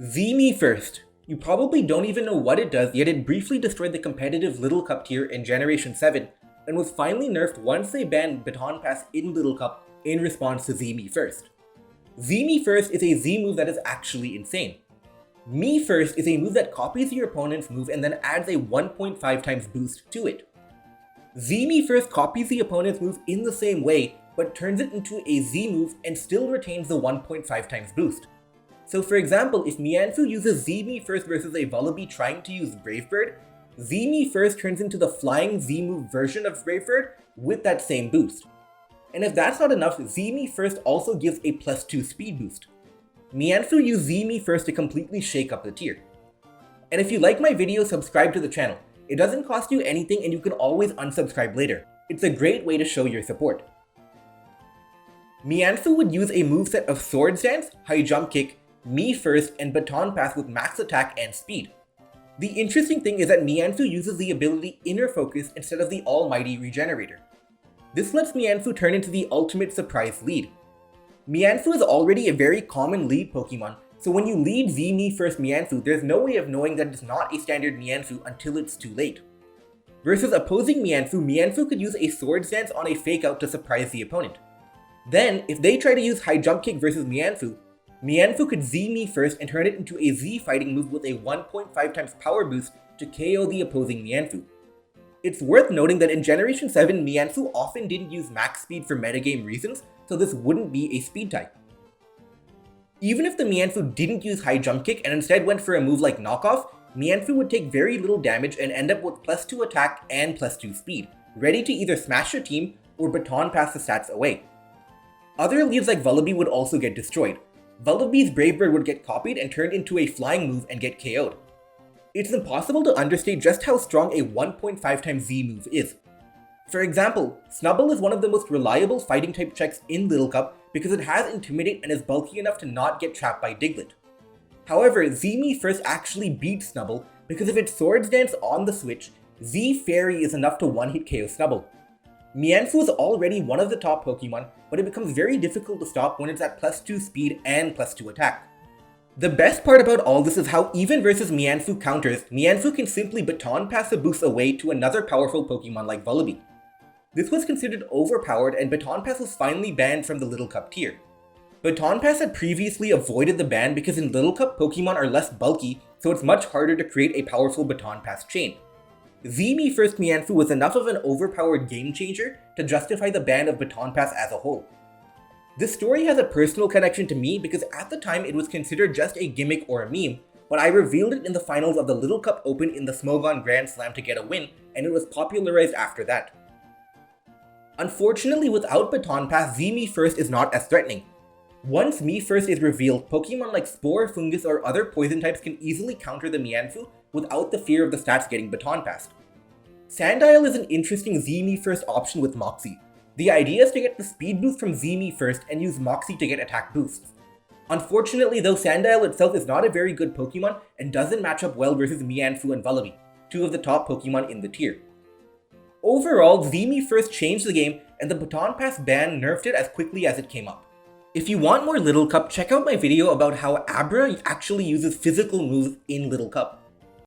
Z-Me first. You probably don't even know what it does, yet it briefly destroyed the competitive Little Cup tier in Generation 7, and was finally nerfed once they banned Baton Pass in Little Cup in response to Z-Me first. Z-Me first is a Z move that is actually insane. Me first is a move that copies your opponent's move and then adds a 1.5 times boost to it. Z-Me first copies the opponent's move in the same way, but turns it into a Z move and still retains the 1.5 times boost. So for example, if Mianfu uses Z-Me first versus a Vullaby trying to use Brave Bird, Z-Me first turns into the flying Z move version of Brave Bird with that same boost. And if that's not enough, Z-Me first also gives a +2 speed boost. Mianfu used Z-Me first to completely shake up the tier. And if you like my video, subscribe to the channel. It doesn't cost you anything and you can always unsubscribe later. It's a great way to show your support. Mianfu would use a moveset of Swords Dance, High Jump Kick, Me First, and Baton Pass with max attack and speed. The interesting thing is that Mianfu uses the ability Inner Focus instead of the almighty Regenerator. This lets Mianfu turn into the ultimate surprise lead. Mianfu is already a very common lead Pokemon, so when you lead Z-Me first Mianfu, there's no way of knowing that it's not a standard Mianfu until it's too late. Versus opposing Mianfu, Mianfu could use a Swords Dance on a Fake Out to surprise the opponent. Then, if they try to use High Jump Kick versus Mianfu, Mianfu could Z-Me first and turn it into a Z fighting move with a 1.5 times power boost to KO the opposing Mianfu. It's worth noting that in Generation 7, Mianfu often didn't use max speed for metagame reasons, so this wouldn't be a speed type. Even if the Mianfu didn't use High Jump Kick and instead went for a move like Knockoff, Mianfu would take very little damage and end up with +2 attack and +2 speed, ready to either smash your team or Baton Pass the stats away. Other leads like Vullaby would also get destroyed. Vullaby's Brave Bird would get copied and turned into a flying move and get KO'd. It's impossible to understate just how strong a 1.5 times Z move is. For example, Snubbull is one of the most reliable fighting type checks in Little Cup because it has Intimidate and is bulky enough to not get trapped by Diglett. However, Z-Me first actually beats Snubbull because if it Swords Dance on the switch, Z Fairy is enough to one-hit KO Snubbull. Mianfu is already one of the top Pokemon, but it becomes very difficult to stop when it's at +2 speed and +2 attack. The best part about all this is how even versus Mianfu counters, Mianfu can simply Baton Pass a boost away to another powerful Pokemon like Vullaby. This was considered overpowered and Baton Pass was finally banned from the Little Cup tier. Baton Pass had previously avoided the ban because in Little Cup Pokemon are less bulky, so it's much harder to create a powerful Baton Pass chain. Z-Me first Mianfu was enough of an overpowered game changer to justify the ban of Baton Pass as a whole. This story has a personal connection to me because at the time it was considered just a gimmick or a meme, but I revealed it in the finals of the Little Cup Open in the Smogon Grand Slam to get a win, and it was popularized after that. Unfortunately, without Baton Pass, Z-Me first is not as threatening. Once Me first is revealed, Pokemon like Spore, Fungus, or other poison types can easily counter the Mianfu without the fear of the stats getting Baton Passed. Sandile is an interesting Z-Me first option with Moxie. The idea is to get the speed boost from Z-Me first and use Moxie to get attack boosts. Unfortunately though, Sandile itself is not a very good Pokemon and doesn't match up well versus Mianfu and Vullaby, two of the top Pokemon in the tier. Overall, Z-Me first changed the game and the Baton Pass ban nerfed it as quickly as it came up. If you want more Little Cup, check out my video about how Abra actually uses physical moves in Little Cup.